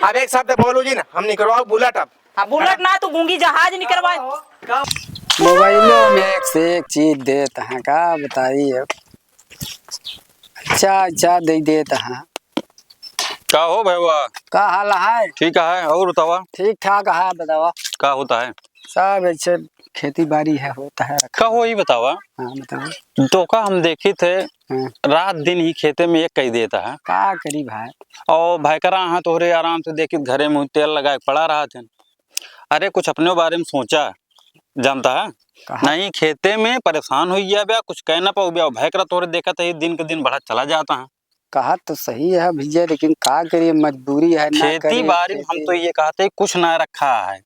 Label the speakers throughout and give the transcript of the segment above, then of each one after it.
Speaker 1: अब एक शब्द बोलो जी ना, हम निकलवाओ बुलेट अब।
Speaker 2: हाँ बुलेट ना तू गूंगी जहाज निकलवा।
Speaker 3: मोबाइलों में एक से एक चीज देता है का बताइए। अच्छा अच्छा दे देता है।
Speaker 4: का हो भैया?
Speaker 3: का हाल है?
Speaker 4: ठीक है। और बतावा
Speaker 3: ठीक ठाक है बतावा।
Speaker 4: का होता है?
Speaker 3: सब ऐसे खेती बाड़ी है होता है
Speaker 4: का
Speaker 3: रखा।
Speaker 4: हो ही बतावा।
Speaker 3: हाँ बताओ।
Speaker 4: तो का हम देखे थे
Speaker 3: हाँ।
Speaker 4: रात दिन ही खेते में एक कही देता है
Speaker 3: का करी भाई।
Speaker 4: और भाई करा हाँ तोहरे आराम से देखी घरे में तेल लगा के पड़ा रहा थे। अरे कुछ अपने बारे में सोचा जानता है
Speaker 3: कहा
Speaker 4: नहीं खेते में परेशान हो गया बया कुछ कहना पाओ बया भाई करा तोहरे देखा था दिन के दिन बढ़ा चला जाता है।
Speaker 3: कहा तो सही है भैया लेकिन का करिए मजबूरी है ना
Speaker 4: खेती
Speaker 3: करिए
Speaker 4: बाड़ी में हम तो ये कहते कुछ ना रखा है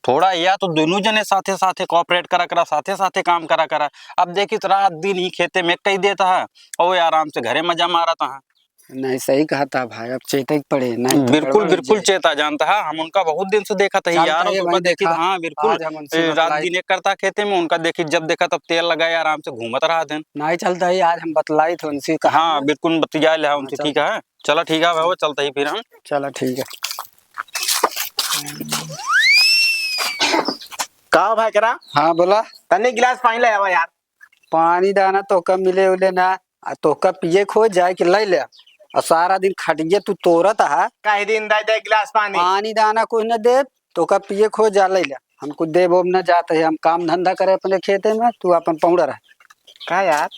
Speaker 4: थोड़ा या तो दोनों जने साथे साथे कोऑपरेट करा करा साथे साथे काम करा करा। अब देखी तो रात दिन ही खेते में कही देता है और वो आराम से घरे मजा मारता है।
Speaker 3: नहीं सही कहा था भाई अब चेते पड़े नहीं तो
Speaker 4: बिल्कुल
Speaker 3: गड़बड़ हो
Speaker 4: बिल्कुल
Speaker 3: जाए।
Speaker 4: चेता जानता है हम उनका बहुत दिन से देखा था
Speaker 3: चलता
Speaker 4: यार
Speaker 3: है
Speaker 4: और उनका
Speaker 3: भाई
Speaker 4: देखी
Speaker 3: देखा।
Speaker 4: हाँ बिल्कुल
Speaker 3: आज हम उनसे
Speaker 4: रात
Speaker 3: बतलाई
Speaker 4: दिन एक करता खेते में उनका देखी जब देखा तब तेल लगाए आराम से घूमत रहा थे।
Speaker 3: नहीं चलता है आज हम बतलाई थे उनसे कहा
Speaker 4: हाँ बिल्कुल बतिया ले उनसे
Speaker 3: चल।
Speaker 4: ठीक है। चलो ठीक है भाई चलता ही फिर हम।
Speaker 3: चलो ठीक है।
Speaker 1: कहा भाई करा
Speaker 3: हाँ बोला।
Speaker 1: तने गिलास पानी ले आवा यार।
Speaker 3: पानी दाना तो कब मिले उले ना आ तो कब पिए खो जाए कि ले ले और सारा दिन खटिए तू तोरत है।
Speaker 1: कहीं दिन दे गिलास पानी।
Speaker 3: पानी दाना कुछ न दे तो कब पिए खो जा ले ले हमको दे वो न जाते है हम काम धंधा करे अपने खेते में तू अपन पौड़ा रह।
Speaker 1: का यार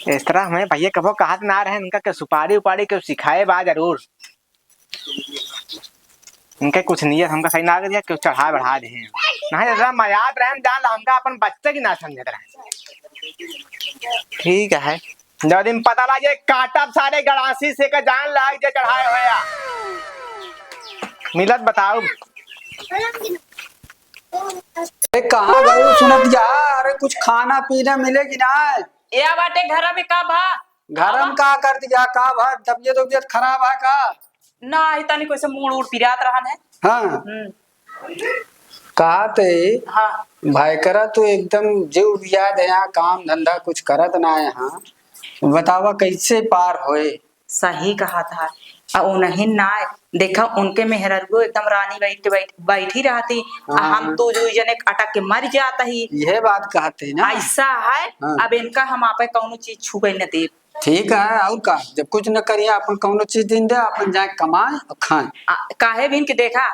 Speaker 1: इस तरह हमें भैया कभो कहा ना रहे इनका के सुपारी उपारी के सिखाए बा जरूर। इनके कुछ नियत हमका सही ना दिया क्यों चढ़ा बढ़ा दे नहीं जरा मजाक रहे जान हमका अपन बच्चे की ना समझत रहे। ठीक है जब दिन पता लगे काटब सारे गड़ासी से का जान लाग जे चढ़ाए होया मिलत बताओ।
Speaker 3: अरे कहाँ गऊ सुनत जा अरे कुछ खाना पीना मिलेगी ना।
Speaker 2: या बाटे घर में का भा
Speaker 3: घर में का कर दिया का भाई तबियत उबियत खराब है का।
Speaker 2: ना ही तनी कोई से मूड उड़ पिरात रहन है।
Speaker 3: हाँ कहा थे
Speaker 2: हाँ
Speaker 3: भाई करा तो एकदम जीव याद है यहाँ काम धंधा कुछ करत ना है यहाँ बतावा कैसे पार होए।
Speaker 2: सही कहा था उन्हें ना देखा उनके मेहरगो एकदम रानी बैठी रहती
Speaker 3: हाँ।
Speaker 2: हम तो जो जने अटक के मर जाता ही
Speaker 3: यह बात कहते ना।
Speaker 2: ऐसा है।
Speaker 3: हाँ।
Speaker 2: अब इनका हम आपे कौनो चीज छुपे न दे।
Speaker 3: ठीक है और का जब कुछ न करिए अपन कौनो चीज दिन दे अपन जाए कमाए और खाए।
Speaker 2: काहे भी इनके देखा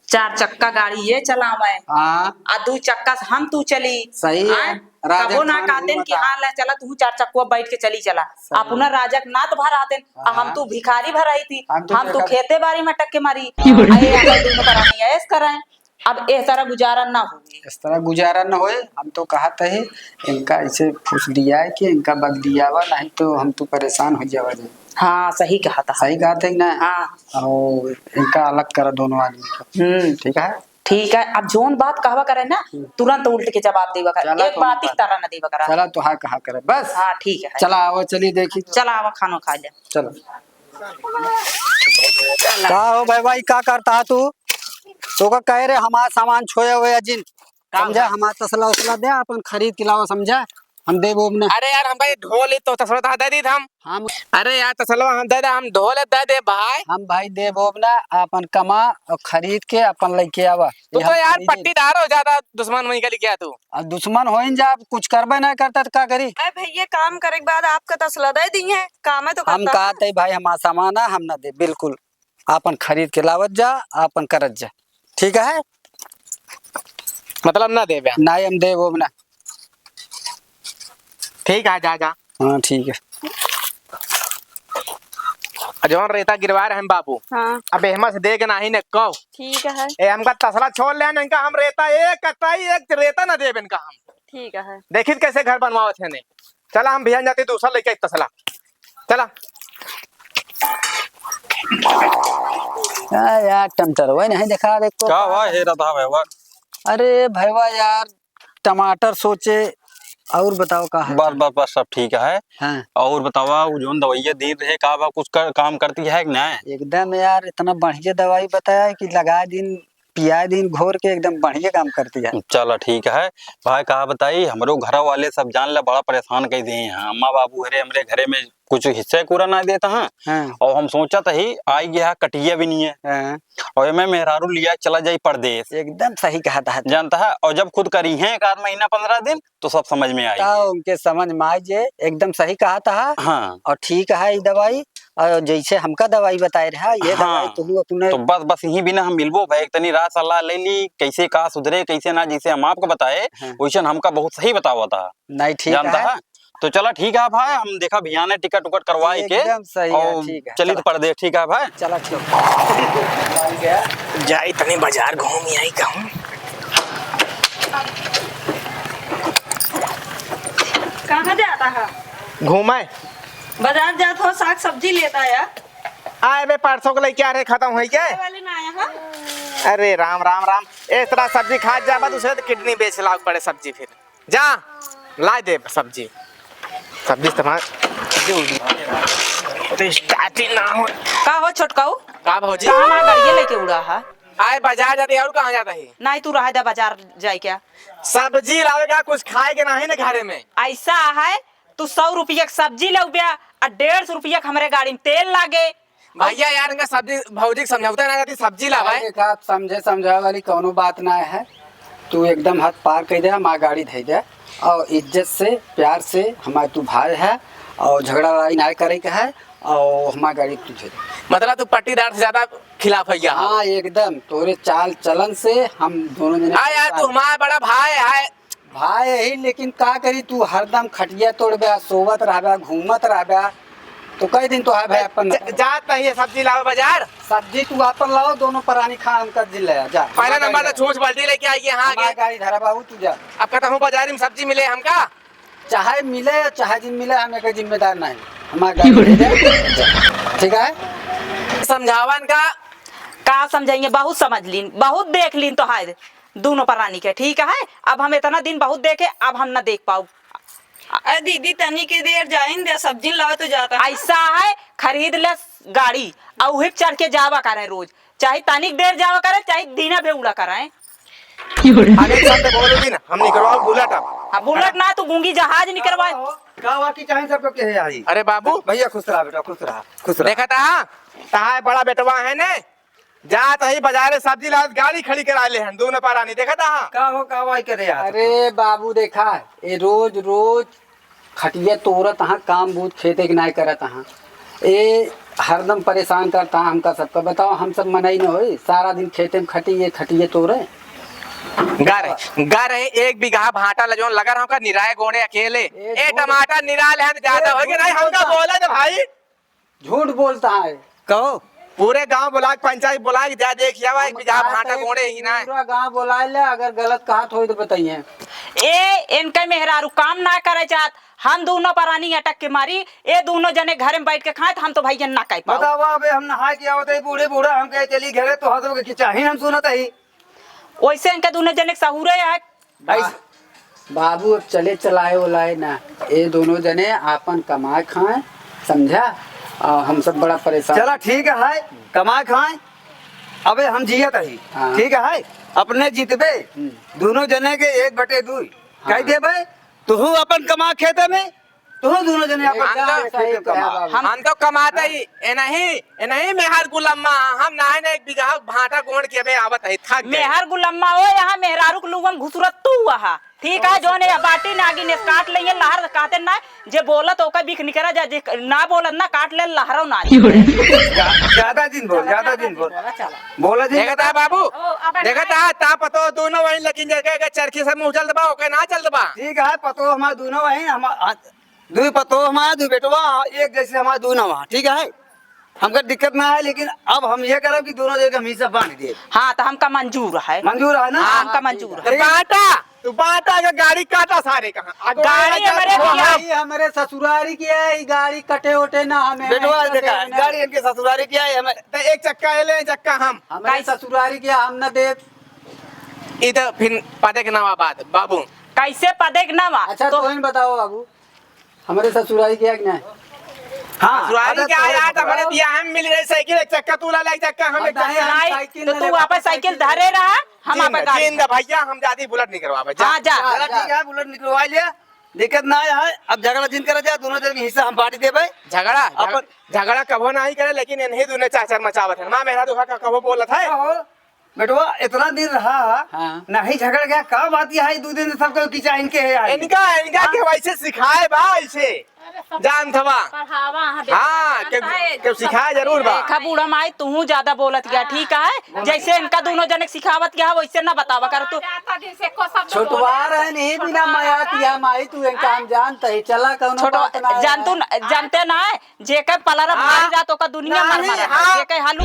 Speaker 2: 4 चक्का गाड़ी ये चलावे
Speaker 3: हाँ
Speaker 2: आ 2 चक्का से हम तू चली
Speaker 3: सही है।
Speaker 2: कबो ना कहते कि हाँ ले चला तू 4 चक्कुआ बैठ के चली चला अपना राजक ना तो भर आते हम तो भिखारी भर आई थी हम तो खेते बाड़ी में टक्के मारी दोनों करानी ऐस कराए अब इस तरह गुजारा ना हो।
Speaker 3: इस तरह गुजारा न होए हम तो कहते है इनका ऐसे फूस दिया है कि इनका बग दिया हुआ नहीं तो हम तो परेशान हो जावा जाए।
Speaker 2: हाँ सही कहा था।
Speaker 3: सही कहते है ना।
Speaker 2: हाँ
Speaker 3: और इनका अलग करा दोनों आदमी का। ठीक है
Speaker 2: ठीक है अब जोन बात कहवा करे ना तुरंत उल्ट के जवाब देवा कर
Speaker 3: चला
Speaker 2: एक बात ही तरह न देवा करा।
Speaker 3: चला तो हाँ कहा करे बस।
Speaker 2: हाँ ठीक है
Speaker 3: चला आओ चलिए देखी
Speaker 2: चला आवा खानो खा जा।
Speaker 3: चलो का हो भाई का करता है तू तो का कह रहे हमारा सामान छोया हुआ जिन समझा हमारा तसला उसला दे अपन खरीद के लावा समझा हम दे वो ने।
Speaker 1: अरे यार हम भाई ढोल तो तसला दे दी हम। अरे यार तसला हम दे दे हम ढोल दे दे भाई
Speaker 3: हम भाई दे वो ना अपन कमा और खरीद के अपन लेके आवा।
Speaker 1: तू तो यार पट्टीदार हो ज्यादा दुश्मन वही कर क्या तू
Speaker 3: अब दुश्मन हो जा कुछ करबे ना करता तो क्या करी।
Speaker 5: भैया काम करे के बाद आपका तसला दे दी है काम है तो
Speaker 3: हम कहते भाई हमारा सामान है हम ना दे बिल्कुल अपन खरीद के लावत जा अपन करत जा ठीक है
Speaker 1: मतलब ना दे
Speaker 3: ना हम दे वो ना।
Speaker 1: ठीक है जा जा।
Speaker 3: हाँ ठीक है
Speaker 1: जौन रेता गिरवा रहे हैं बाबू।
Speaker 5: हाँ
Speaker 1: अब हेमा से दे के नहीं ने कहो
Speaker 5: ठीक है
Speaker 1: ए हमका तसला छोड़ ले इनका हम रेता एक कटाई एक रेता ना देब इनका हम।
Speaker 5: ठीक है
Speaker 1: देखित कैसे घर बनवावत है ने चला हम भियान जाते दूसरा लेके तसला चला।
Speaker 3: यार टमाटर वही नहीं देखा देखो
Speaker 4: का हुआ हे रहा भैया?
Speaker 3: अरे भैया यार टमाटर सोचे और बताओ का है।
Speaker 4: बस बस बस सब ठीक है।
Speaker 3: हाँ।
Speaker 4: और बतावा वो जोन दवाइयाँ दी रहे का कुछ काम करती है कि नहीं?
Speaker 3: एकदम यार इतना बढ़िया दवाई बताया कि लगा दिन पिया दिन घोर के एकदम बढ़िया काम करती है।
Speaker 4: चलो ठीक है भाई, कहा बताई हमरो घर वाले सब जान ले बड़ा परेशान कर दिए हैं। अम्मा बाबू हरे हमरे घरे में कुछ हिस्से पूरा ना देता है।
Speaker 3: हाँ।
Speaker 4: और हम सोचा ही आई गया कटिया भी नहीं है।
Speaker 3: हाँ।
Speaker 4: और मैं मेहरारू लिया चला जाई परदेश।
Speaker 3: एकदम सही कहा था।
Speaker 4: जानता है, और जब खुद करी है 1 आध महीना 15 दिन तो सब समझ में आई।
Speaker 3: उनके समझ में आई जे एकदम सही कहा था।
Speaker 4: हाँ।
Speaker 3: और ठीक है ये दवाई, और जैसे हमका दवाई बताए रहा ये
Speaker 4: हाँ।
Speaker 3: दवाई तू अपने
Speaker 4: तो बस यही बिना हम मिलबो भाई, तनी रात सलाह ले ली कैसे का सुधरे कैसे ना, जैसे हम आपको बताए
Speaker 3: हाँ।
Speaker 4: वैसे हमका बहुत सही बतावा था।
Speaker 3: नहीं ठीक
Speaker 4: जानता
Speaker 3: है।
Speaker 4: है, तो चला ठीक है भाई, हम देखा भैया ने टिकट उकट करवाए के
Speaker 3: एकदम सही है,
Speaker 4: और
Speaker 3: ठीक है,
Speaker 4: चली
Speaker 3: चला।
Speaker 4: तो परदेश। ठीक है भाई,
Speaker 3: चला ठीक
Speaker 1: जाई तनी बाजार घूम आई कहूँ।
Speaker 5: कहाँ जाता है?
Speaker 1: घूमे
Speaker 5: बाजार जाता हो, साग सब्जी लेता है यार।
Speaker 1: आए बे परसों को लेके आ रहे, खत्म हो गए।
Speaker 5: वाले ना आया है।
Speaker 1: अरे राम राम राम, इस तरह सब्जी खा जाबा दूसरे तो किडनी बेच लाग पड़े सब्जी। फिर जा ला दे सब्जी तो स्टार्टिंग ना हो।
Speaker 2: का हो छोटकाऊ,
Speaker 1: का भौजी
Speaker 2: कहाँ हमारा गाड़िया लेके उड़ा है?
Speaker 1: आए बाजार जाते और कहाँ जाता है?
Speaker 2: नहीं तू रहा दे बाजार जाए क्या?
Speaker 1: सब्जी लावेगा, कुछ खाएगा नहीं ना घरे में।
Speaker 2: ऐसा है तू 100 रुपया की सब्जी लौबिया और 150 रुपया के हमारे गाड़ी में तेल लागे।
Speaker 1: भैया यार इनका सब्जी भौजी समझौता ना करती, सब्जी लावा है।
Speaker 3: है। समझे समझावे वाली कोनो बात ना है। तू एकदम हाथ पार कर दे, हमारा गाड़ी धै दे और इज्जत से प्यार से, हमारे तू भाई है और झगड़ा लड़ाई ना करे के है, और हमारा गाड़ी तू दे।
Speaker 1: मतलब तू पट्टीदार से ज्यादा खिलाफ है?
Speaker 3: हाँ एकदम, तोरे चाल चलन से हम दोनों जने
Speaker 1: यार तू हमारा बड़ा भाई है।
Speaker 3: भाई यही, लेकिन का करी तू हरदम खटिया तोड़बे, सोवत रहबे, घूमत रहबे, तो कई दिन तो है भाई अपन
Speaker 1: जाता ही सब्जी लाओ बाजार।
Speaker 3: सब्जी तू अपन लाओ, दोनों प्राणी खा हम कर दिल जा।
Speaker 1: पहला नंबर तो छूछ बाल्टी लेके आई यहाँ
Speaker 3: हमारा
Speaker 1: आगे।
Speaker 3: गाड़ी धरा बाबू तू जा।
Speaker 1: अब कहता हूँ बाजार में सब्जी मिले हमका,
Speaker 3: चाहे मिले या चाहे दिन मिले, हम एक जिम्मेदार नहीं। हमारा गाड़ी दे दे। ठीक है,
Speaker 1: समझावन का
Speaker 2: समझाएंगे, बहुत समझ लीन, बहुत देख लीन तो हाय दोनों प्राणी के। ठीक है, अब हम इतना दिन बहुत देखे, अब हम ना देख पाऊ।
Speaker 5: अरे दीदी तनी के देर जाइन दे, सब्जी लावे तो जाता है।
Speaker 2: ऐसा है खरीद ले गाड़ी और वही चढ़ के जावा करे रोज, चाहे तनिक देर जावा करे चाहे दीना भी उड़ा कराए।
Speaker 1: आगे सब बोलोगी ना, हम निकलवाओ बुलेट। अब
Speaker 2: बुलेट ना तू गूंगी जहाज नहीं करवाए।
Speaker 3: का वाकी चाहे सब के है आई।
Speaker 1: अरे बाबू
Speaker 3: भैया खुश रहा बेटा, खुश रहा, खुश रहा।
Speaker 1: देखा था तहा बड़ा बेटवा है ने, जात ही बाजार सब्जी ला गाड़ी खड़ी करा ले हैं दोनों पारानी। देखा था
Speaker 3: का हो का वाई करे यार। अरे बाबू देखा ये रोज रोज खटिया तोड़त हाँ, काम बूथ खेते के नहीं करत हाँ, ये हरदम परेशान करता है हमका सबका। बताओ हम सब मनाई न होई, सारा दिन खेते में खटिए खटिए तोड़े।
Speaker 1: गर है 1 बीघा भाटा लजोन लगा हमका निराए गोने अकेले। ए टमाटर निराल है ज्यादा हो गए नहीं हमका बोला ना भाई।
Speaker 3: झूठ बोलता है। कहो
Speaker 1: पूरे गांव बुला के पंचायत बुला के जा देखिया भाई 1 बीघा भाटा गोने ही ना।
Speaker 3: पूरा गांव बुला ले, अगर गलत कहा तो बताइए।
Speaker 2: ए इनका मेहरारू काम ना करे चाहत, हम दोनों प्राणी अटक के मारी, ये दोनों जने घर में बैठ के खाए, हम तो भैया ना कह पाओ।
Speaker 3: बताओ अबे हम नहा के आवत है बूढ़े बूढ़ा, हम कहे चली घरे तो हाथों के चाहे हम सुनत है।
Speaker 2: वैसे इनका दोनों जने सहुरे है।
Speaker 3: बाबू अब चले चलाए उलाए ना, ये दोनों जने आपन कमाए खाए, समझा। हम सब बड़ा परेशान।
Speaker 6: चला ठीक है, कमा खाए अबे हम जियत ही।
Speaker 3: हाँ।
Speaker 6: ठीक है, अपने जीतबे दोनों जने के 1/2 कह दे भाई, तू अपन कमा खेते में, तू दोनों जने अपन
Speaker 3: सही कहा।
Speaker 1: हम तो कमाते ही ए नहीं मेहर गुलम्मा, हम ना 1 बीघा भाटा गोण के बे आवत है थक गए।
Speaker 2: मेहर गुलम्मा हो यहाँ मेहरारू के लुगम घुसरत तू वहा। ठीक है, जो ने बाटी नागी ने काट लेंगे लहर कहते ना, जे बोलत ओका बिख निकरा जा, जे ना बोलत ना काट ले लहरों ना।
Speaker 6: ज्यादा दिन बोल, ज्यादा दिन बोल, बोला जी।
Speaker 1: देखता है बाबू, देखता है ता पतो दोनों वहीं लेकिन जगह चरखी से मुंह चल दबा ओके ना चल दबा।
Speaker 6: ठीक है, पतो हमारा दोनों वही, हम दो पतो हमारा, 2 बेटवा एक जैसे हमारा दोनों वहाँ। ठीक है, हमका दिक्कत ना है, लेकिन अब हम ये करें कि दोनों जगह हमेशा बांध दिए।
Speaker 2: हाँ तो हमका मंजूर है,
Speaker 6: मंजूर है ना?
Speaker 2: हाँ हमका मंजूर है।
Speaker 1: बाटा का गाड़ी काटा सारे कहाँ
Speaker 2: गाड़ी हमारे
Speaker 3: गाड़ी हमारे ससुरारी की है, ये गाड़ी कटे उटे ना हमें।
Speaker 6: बेटवा देखा गाड़ी इनके ससुरारी क्या है, हमें
Speaker 1: तो 1 चक्का ले ले चक्का हम
Speaker 3: हमारे ससुरारी की हम न दे।
Speaker 1: इधर फिर पदे के नामा बात बाबू
Speaker 2: कैसे पदे के नामा।
Speaker 3: अच्छा तो बताओ बाबू, हमारे ससुरारी की है कि नहीं?
Speaker 6: हाँ,
Speaker 1: ससुराली
Speaker 6: आदत
Speaker 1: क्या
Speaker 6: तो है
Speaker 1: यार
Speaker 6: थोड़ा।
Speaker 1: हमारे बियाह में मिल रही साइकिल एक चक्का तू ला एक चक्का हम एक
Speaker 3: नहीं,
Speaker 1: चक्का
Speaker 2: नहीं तो तू वापस साइकिल धरे रहा हम आप गाड़ी
Speaker 1: जिंदा भैया हम जाती बुलेट नहीं करवा जा
Speaker 2: हाँ जा
Speaker 6: चला ठीक है बुलेट निकलवा लिया दिक्कत ना है अब झगड़ा जिन करे जा दोनों जन के हिस्सा हम बांट देबे
Speaker 1: झगड़ा
Speaker 6: अपन-
Speaker 1: झगड़ा कभो नहीं करे लेकिन इन्हीं दोनों चाचर मचावत है माँ मेरा दुखा कभो बोलत है
Speaker 6: हो बेटवा इतना दिन रहा
Speaker 3: हाँ।
Speaker 6: नहीं झगड़ गया का बात यह है 2 दिन से सबको खींचा इनके है यार
Speaker 1: इनका के वैसे सिखाए बा ऐसे जान थवा हाँ के सिखाए जरूर बा
Speaker 2: देखा बूढ़ा माई तू ज्यादा बोलत गया ठीक है जैसे इनका दोनों जने सिखावत गया वैसे ना बतावा कर तू
Speaker 3: छोटवा रहे नहीं बिना माया तिया माई तू एक काम जानता है चला कौनो
Speaker 2: छोटो
Speaker 3: बात ना है।
Speaker 2: जानते ना है जेके पलरा भारी जात ओका दुनिया मर मर
Speaker 1: हाँ।
Speaker 2: जेके हालू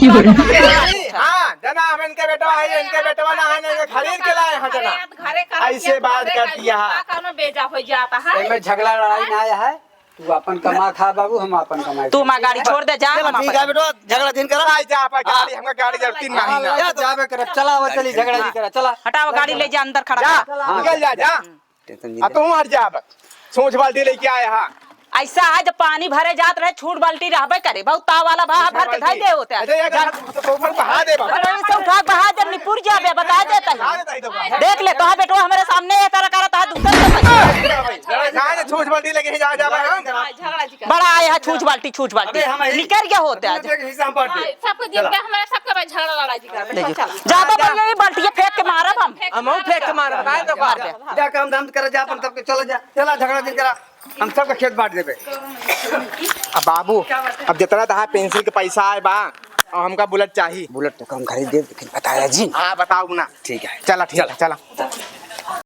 Speaker 1: हाँ जना हम इनके बेटवा है इनके बेटवा ना है इनके खरीद के लाए हैं जना ऐसे बात कर दिया
Speaker 3: एमे झगड़ा लड़ाई ना आया है तू अपन कमा खा बाबू हम अपन कमाई
Speaker 2: तू माँ गाड़ी छोड़ दे जा
Speaker 6: चलो
Speaker 2: हम
Speaker 6: ठीक है बेटवा झगड़ा जिन करा
Speaker 1: आई जा पर गाड़ी हमका गाड़ी जब 3 महीना
Speaker 3: हाँ, जाबे करे चला वो चली झगड़ा नहीं करा चला
Speaker 2: हटाओ गाड़ी ले जा अंदर खड़ा
Speaker 1: जा
Speaker 2: कर।
Speaker 1: निकल जा अब तू हट जा अब सोच बाल्टी लेके आए हा
Speaker 2: ऐसा है जब पानी भरे जात रहे छूट बाल्टी रहबे करे बहुत ताव वाला भाव भर के धाई दे होते
Speaker 1: अरे यार तो ऊपर बहा दे बाबा
Speaker 2: अरे से उठा के बहा दे निपुर जाबे बता देता
Speaker 1: बहा
Speaker 2: है
Speaker 1: देता ही तो बा।
Speaker 2: देख ले तो बेटो हमारे सामने ये तरह करता है दूसरे
Speaker 1: ना ये छूछ बाल्टी लेके ही जा जा भाई हम
Speaker 2: बड़ा आया है छूछ बाल्टी
Speaker 6: अबे हम
Speaker 2: निकल गया होते आज
Speaker 6: दोनों के हिस्सा हम बांट दे
Speaker 2: ज्यादा बढ़िया ये बाल्टी फेंक के मारा हम
Speaker 1: हम फेंक के मार काय तो
Speaker 2: मार दे
Speaker 6: जा काम धाम करे जा अपन सबके चलो जा चला झगड़ा जिन करा हम सबका खेत बांट देबे
Speaker 1: अब बाबू अब जितना तहा पेंसिल के पैसा आए बा और हमका बुलेट चाहिए
Speaker 6: बुलेट तो कम खरीद दे लेकिन बताया जी
Speaker 1: हाँ बताओ ना
Speaker 6: ठीक है
Speaker 1: चला ठीक है चला